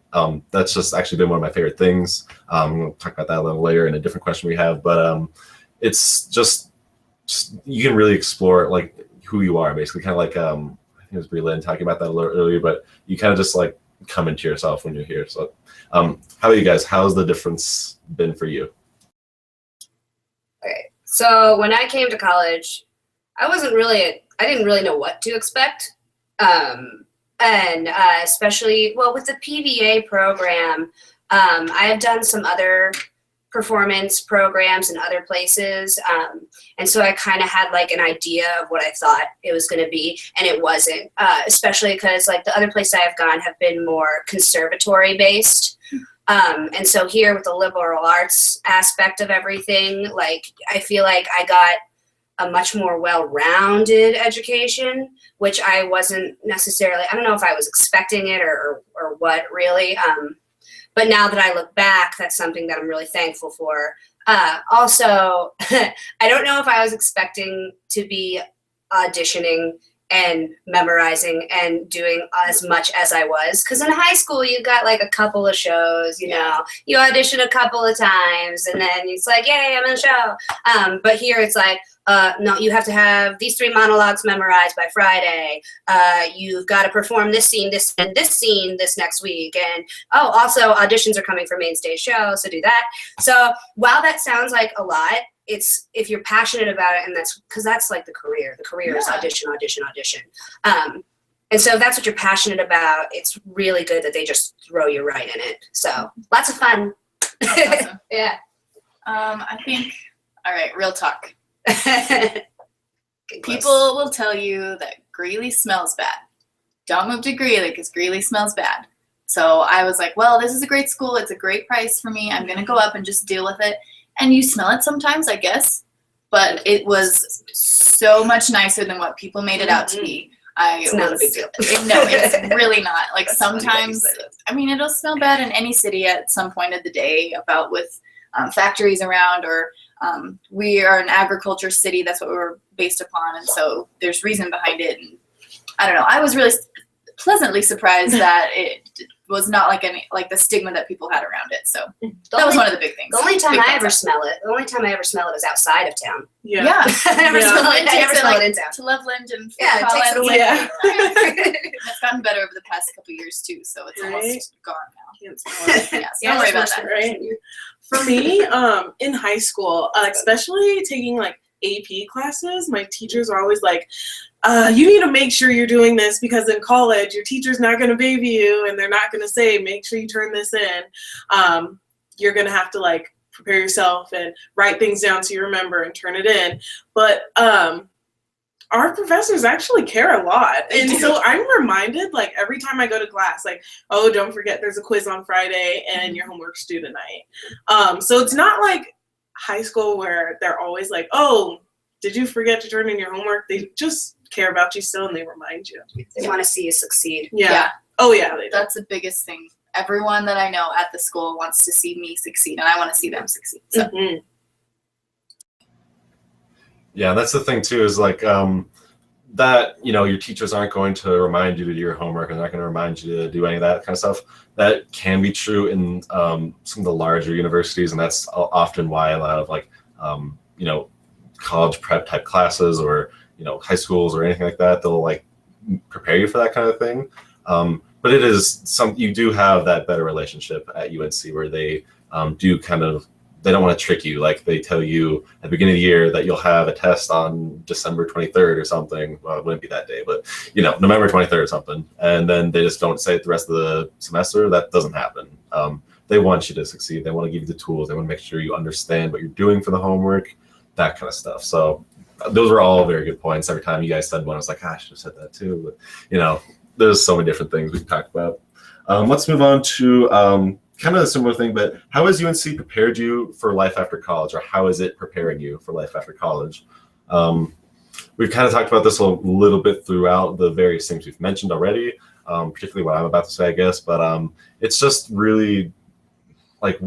That's just actually been one of my favorite things. I'm going to talk about that a little later in a different question we have, but it's just you can really explore like who you are basically, kind of like I think it was Brie Lynn talking about that a little earlier, but you kind of just like come into yourself when you're here. So how about you guys? How's the difference been for you? Okay, so when I came to college, I didn't really know what to expect. And especially, well, with the PVA program, I have done some other performance programs in other places. And so I kind of had like an idea of what I thought it was going to be, and it wasn't, especially because like the other places I have gone have been more conservatory based. And so here with the liberal arts aspect of everything, like I feel like I got a much more well-rounded education, which I wasn't necessarily, I don't know if I was expecting it or what really. But now that I look back, that's something that I'm really thankful for. Also, I don't know if I was expecting to be auditioning and memorizing and doing as much as I was. Because in high school, you got like a couple of shows, you know, you audition a couple of times and then it's like, yay, I'm in a show. But here it's like, no, you have to have these 3 monologues memorized by Friday. You've got to perform this scene, this and this scene this next week. And also auditions are coming for main stage show, so do that. So while that sounds like a lot, it's if you're passionate about it, and that's because that's like the career. The career is audition, audition, audition. And so if that's what you're passionate about, it's really good that they just throw you right in it. So lots of fun. Awesome. Yeah. I think, all right, real talk. People will tell you that Greeley smells bad. Don't move to Greeley because Greeley smells bad. So I was like, well, this is a great school. It's a great price for me. I'm going to go up and just deal with it. And you smell it sometimes, I guess. But it was so much nicer than what people made it out to be. It's not a big deal. No, it's really not. Like sometimes, I mean, it'll smell bad in any city at some point of the day about with factories around or we are an agriculture city. That's what we were based upon. And so there's reason behind it. And I don't know. I was really pleasantly surprised that it was not like the stigma that people had around it. So that was one of the big things. The only time Big I ever concept. smell it is outside of town. Yeah. I never Yeah. smell it. I never smell it in town. To Loveland and Yeah, it takes it away. Yeah. It's gotten better over the past couple years too, so it's Right. almost gone now. Can't smell it. Yeah, so Yeah, don't worry about that's that. Right. For me, in high school, especially taking like AP classes, my teachers are always like, you need to make sure you're doing this because in college, your teacher's not going to baby you and they're not going to say, make sure you turn this in. You're going to have to like prepare yourself and write things down so you remember and turn it in. But our professors actually care a lot. And so I'm reminded like every time I go to class, like, oh, don't forget there's a quiz on Friday and your homework's due tonight. So it's not like high school where they're always like, oh, did you forget to turn in your homework? They just care about you still and they remind you. They want to see you succeed. Yeah. Oh yeah, they do. That's the biggest thing. Everyone that I know at the school wants to see me succeed, and I want to see them succeed. So Mhm. Yeah, that's the thing too, is like that, you know, your teachers aren't going to remind you to do your homework and they're not going to remind you to do any of that kind of stuff. That can be true in some of the larger universities, and that's often why a lot of like, you know, college prep type classes or, you know, high schools or anything like that, they'll like prepare you for that kind of thing. But it is you do have that better relationship at UNC where they do kind of, they don't want to trick you. Like they tell you at the beginning of the year that you'll have a test on December 23rd or something. Well, it wouldn't be that day, but you know, November 23rd or something. And then they just don't say it the rest of the semester. That doesn't happen. They want you to succeed. They want to give you the tools. They want to make sure you understand what you're doing for the homework, that kind of stuff. So those were all very good points. Every time you guys said one, I was like, I should have said that too. But you know, there's so many different things we can talk about. Let's move on to kind of a similar thing, but how has UNC prepared you for life after college, or how is it preparing you for life after college? We've kind of talked about this a little bit throughout the various things we've mentioned already, particularly what I'm about to say, I guess, but it's just really like,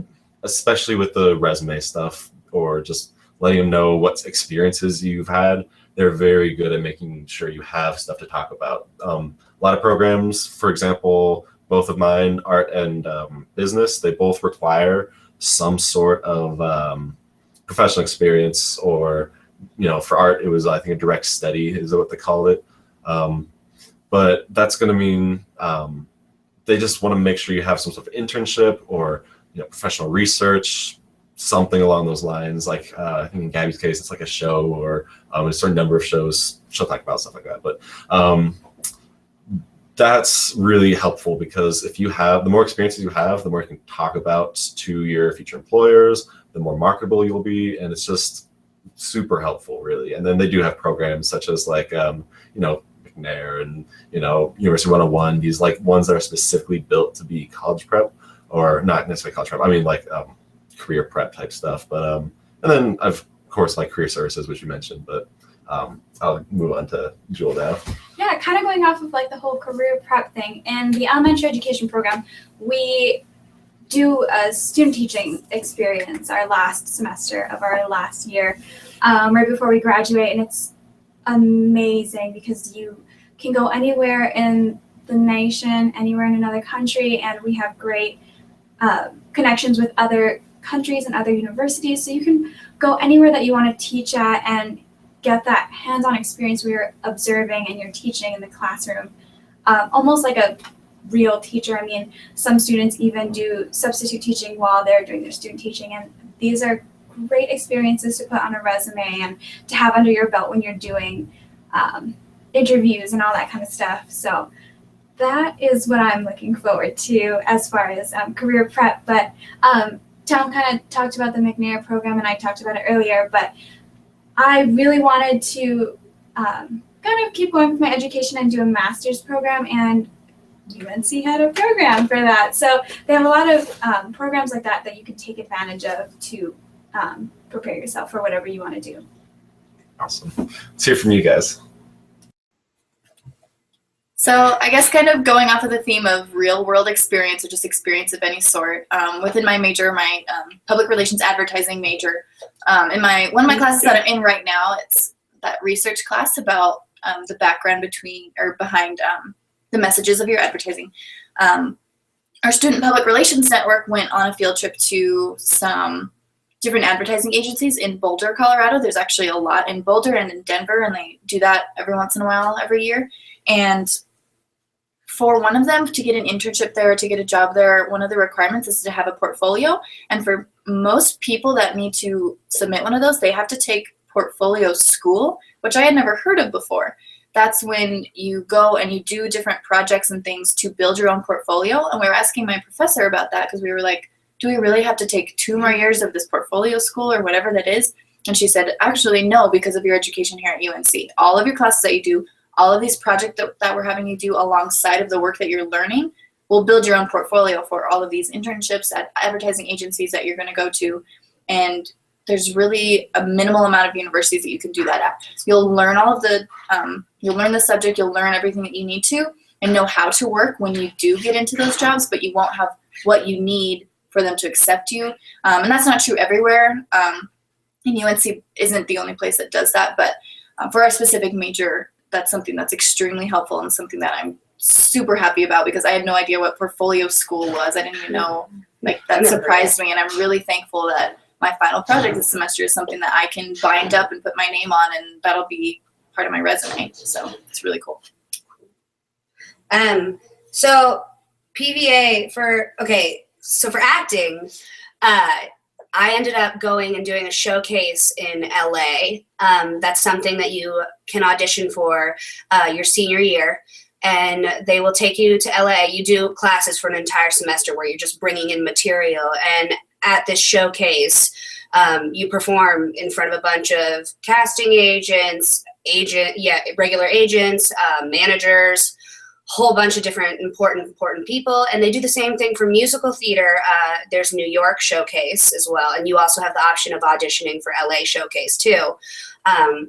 especially with the resume stuff or just letting them know what experiences you've had, they're very good at making sure you have stuff to talk about. A lot of programs, for example, both of mine, art and business, they both require some sort of professional experience, or, you know, for art, it was, I think, a direct study is what they call it. But that's going to mean they just want to make sure you have some sort of internship or, you know, professional research, something along those lines. Like I think in Gabby's case, it's like a show or a certain number of shows. She'll talk about stuff like that. But that's really helpful, because if you have, the more experiences you have, the more you can talk about to your future employers, the more marketable you'll be. And it's just super helpful, really. And then they do have programs such as like, you know, McNair and, you know, University 101, these like ones that are specifically built to be college prep, or not necessarily college prep. I mean like career prep type stuff. But, and then of course, like career services, which you mentioned, but I'll move on to Jewel now. Yeah, kind of going off of like the whole career prep thing. In the elementary education program, we do a student teaching experience our last semester of our last year, right before we graduate, and it's amazing because you can go anywhere in the nation, anywhere in another country, and we have great connections with other countries and other universities, so you can go anywhere that you want to teach at and get that hands-on experience where you're observing and you're teaching in the classroom, almost like a real teacher. I mean, some students even do substitute teaching while they're doing their student teaching, and these are great experiences to put on a resume and to have under your belt when you're doing interviews and all that kind of stuff. So that is what I'm looking forward to as far as career prep. But Tom kind of talked about the McNair program, and I talked about it earlier, but I really wanted to kind of keep going with my education and do a master's program, and UNC had a program for that. So they have a lot of programs like that that you can take advantage of to prepare yourself for whatever you want to do. Awesome. Let's hear from you guys. So I guess kind of going off of the theme of real world experience, or just experience of any sort, within my major, my public relations advertising major, in one of my classes that I'm in right now, it's that research class about the background behind the messages of your advertising. our student public relations network went on a field trip to some different advertising agencies in Boulder, Colorado. There's actually a lot in Boulder and in Denver, and they do that every once in a while, every year. And for one of them to get an internship there, to get a job there, one of the requirements is to have a portfolio. And for most people that need to submit one of those, they have to take portfolio school, which I had never heard of before. That's when you go and you do different projects and things to build your own portfolio. And we were asking my professor about that because we were like, do we really have to take 2 more years of this portfolio school or whatever that is? And she said, actually, no, because of your education here at UNC. All of your classes that you do, all of these projects that we're having you do alongside of the work that you're learning will build your own portfolio for all of these internships at advertising agencies that you're going to go to. And there's really a minimal amount of universities that you can do that at. You'll learn all of the, you'll learn the subject, you'll learn everything that you need to and know how to work when you do get into those jobs, but you won't have what you need for them to accept you. And that's not true everywhere. And UNC isn't the only place that does that, but for our specific major, that's something that's extremely helpful and something that I'm super happy about because I had no idea what portfolio school was. I didn't even know, like that surprised me. And I'm really thankful that my final project this semester is something that I can bind up and put my name on, and that'll be part of my resume. So it's really cool. So PVA for acting, I ended up going and doing a showcase in LA. That's something that you can audition for your senior year. And they will take you to LA. You do classes for an entire semester where you're just bringing in material. And at this showcase, you perform in front of a bunch of casting agents, regular agents, managers, whole bunch of different important people. And they do the same thing for musical theater. There's New York showcase as well. And you also have the option of auditioning for LA showcase too,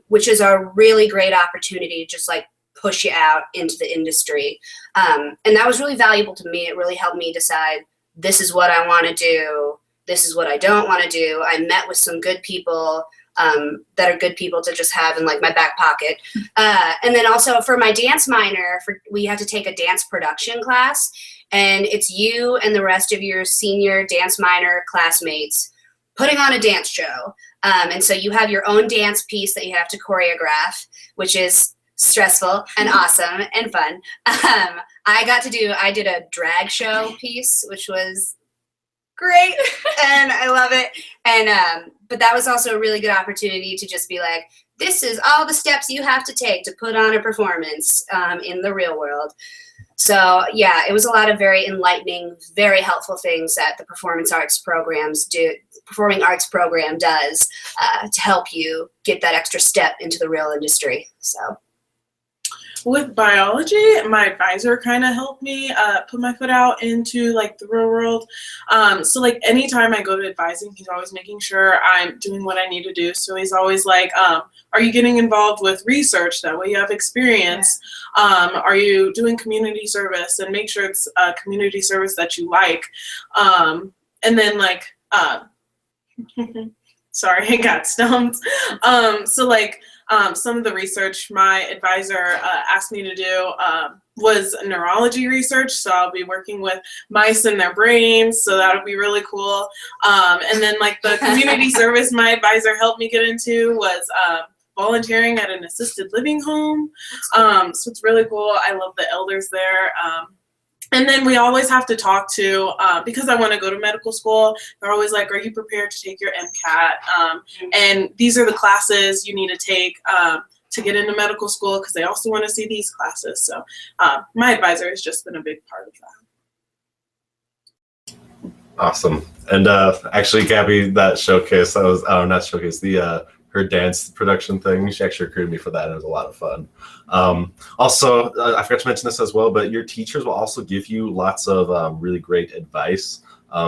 which is a really great opportunity, just like push you out into the industry. And that was really valuable to me. It really helped me decide, this is what I want to do. This is what I don't want to do. I met with some good people that are good people to just have in like my back pocket. And then also for my dance minor, we had to take a dance production class, and it's you and the rest of your senior dance minor classmates putting on a dance show. And so you have your own dance piece that you have to choreograph, which is stressful and awesome and fun. I did a drag show piece, which was great, and I love it. And but that was also a really good opportunity to just be like, this is all the steps you have to take to put on a performance in the real world. So yeah, it was a lot of very enlightening, very helpful things that the performing arts program does to help you get that extra step into the real industry. So. With biology, my advisor kind of helped me put my foot out into like the real world. So like anytime I go to advising, he's always making sure I'm doing what I need to do. So he's always like, are you getting involved with research? That way you have experience. Are you doing community service? And make sure it's community service that you like. And then like, sorry, I got stumped. So like, some of the research my advisor asked me to do was neurology research. So I'll be working with mice and their brains. So that'll be really cool. And then like the community service my advisor helped me get into was volunteering at an assisted living home. So it's really cool. I love the elders there. And then we always have to talk to, because I want to go to medical school, they're always like, are you prepared to take your MCAT? And these are the classes you need to take to get into medical school, because they also want to see these classes. So my advisor has just been a big part of that. Awesome. And actually, Gabby, that showcase, that was, not showcase, her dance production thing, she actually recruited me for that, and it was a lot of fun. Also, I forgot to mention this as well, but your teachers will also give you lots of really great advice.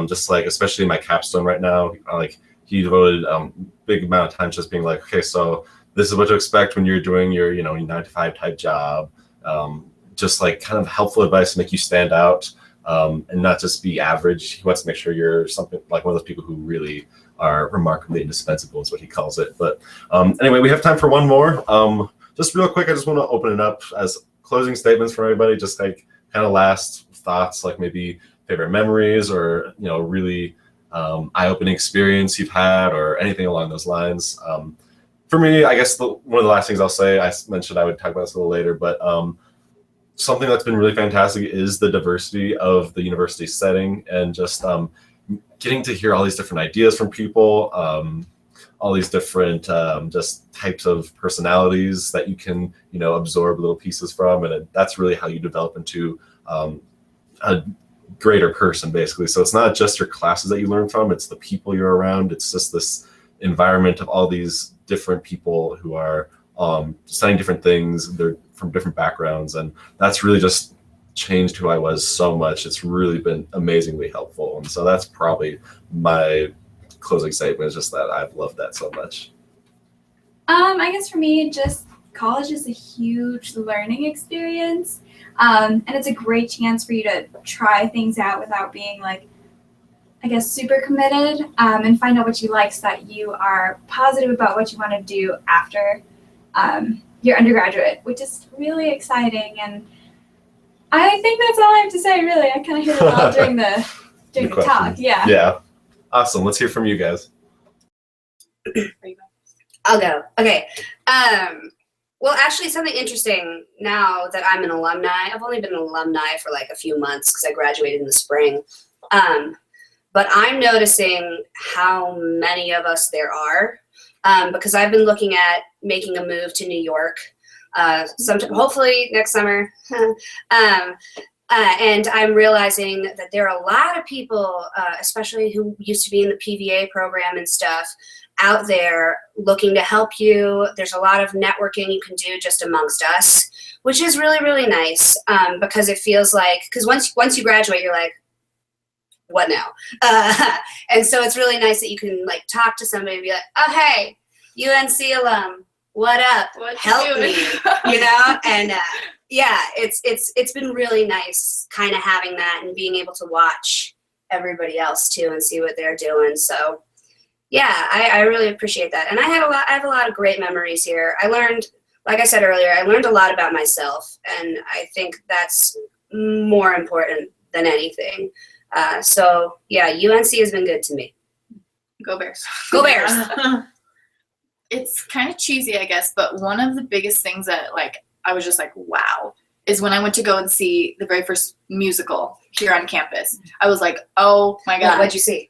Just like, especially in my capstone right now, like he devoted a big amount of time just being like, okay, so this is what to expect when you're doing your, 9-to-5 type job. Just like kind of helpful advice to make you stand out and not just be average. He wants to make sure you're something like one of those people who really are remarkably indispensable is what he calls it. But anyway, we have time for one more. Just real quick, I just want to open it up as closing statements for everybody, just like kind of last thoughts, like maybe favorite memories or, really eye-opening experience you've had or anything along those lines. For me, I guess one of the last things I'll say, I mentioned I would talk about this a little later, but something that's been really fantastic is the diversity of the university setting and just getting to hear all these different ideas from people, all these different just types of personalities that you can, absorb little pieces from. And that's really how you develop into a greater person, basically. So it's not just your classes that you learn from, it's the people you're around. It's just this environment of all these different people who are studying different things. They're from different backgrounds. And that's really just changed who I was so much. It's really been amazingly helpful. And so that's probably my closing statement, is just that I've loved that so much. I guess for me, just college is a huge learning experience. And it's a great chance for you to try things out without being super committed, and find out what you like so that you are positive about what you want to do after your undergraduate, which is really exciting. And I think that's all I have to say, really. I kind of hit it all during the talk. Yeah. Yeah. Awesome. Let's hear from you guys. I'll go. Okay. Well, actually, something interesting now that I'm an alumni. I've only been an alumni for a few months because I graduated in the spring. But I'm noticing how many of us there are, because I've been looking at making a move to New York, hopefully next summer. And I'm realizing that there are a lot of people, especially who used to be in the PVA program and stuff, out there looking to help you. There's a lot of networking you can do just amongst us, which is really, really nice, because it feels like, because once you graduate, you're like, what now? And so it's really nice that you can talk to somebody and be like, oh, hey, UNC alum, what up? Help me, And yeah, it's been really nice kind of having that and being able to watch everybody else too and see what they're doing. So yeah, I really appreciate that. And I have a lot of great memories here. I learned, like I said earlier, I learned a lot about myself, and I think that's more important than anything. So yeah, UNC has been good to me. Go Bears. Go Bears. It's kind of cheesy, I guess, but one of the biggest things that I was just wow, is when I went to go and see the very first musical here on campus. I was like, oh my God. What'd you see?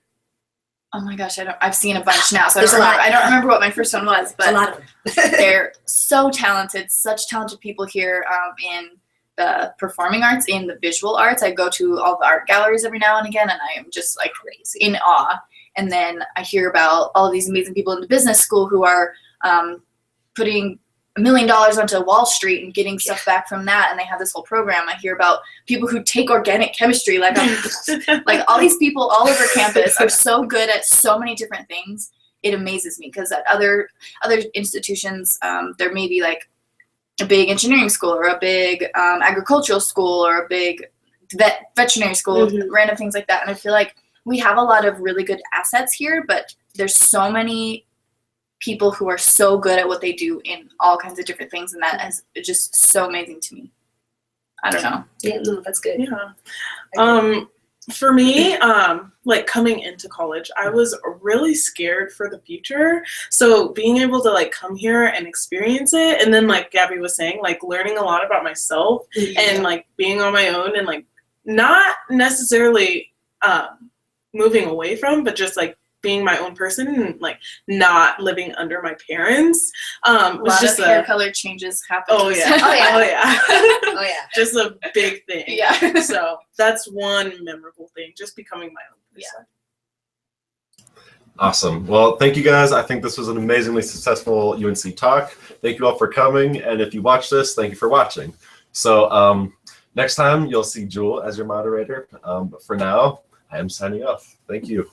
Oh my gosh, I've seen a bunch now, so I don't remember what my first one was, but a lot of them. They're so talented, such talented people here in the performing arts, in the visual arts. I go to all the art galleries every now and again, and I am just crazy in awe. And then I hear about all of these amazing people in the business school who are putting $1 million onto Wall Street and getting stuff back from that, and they have this whole program. I hear about people who take organic chemistry, all these people all over campus are so good at so many different things. It amazes me, because at other institutions, there may be a big engineering school or a big agricultural school or a big veterinary school, random things like that. And I feel like we have a lot of really good assets here, but there's so many people who are so good at what they do in all kinds of different things, and that is just so amazing to me. I don't know. Yeah, no, that's good. Yeah. For me, coming into college, I was really scared for the future. So being able to come here and experience it, and then Gabby was saying, learning a lot about myself and being on my own and not necessarily moving away from, but just being my own person and not living under my parents. Was just hair color changes happen. Oh yeah. Oh yeah. Just a big thing. Yeah. So that's one memorable thing, just becoming my own person. Yeah. Awesome. Well, thank you guys. I think this was an amazingly successful UNC talk. Thank you all for coming. And if you watch this, thank you for watching. So next time you'll see Jewel as your moderator. But for now, I am signing off. Thank you.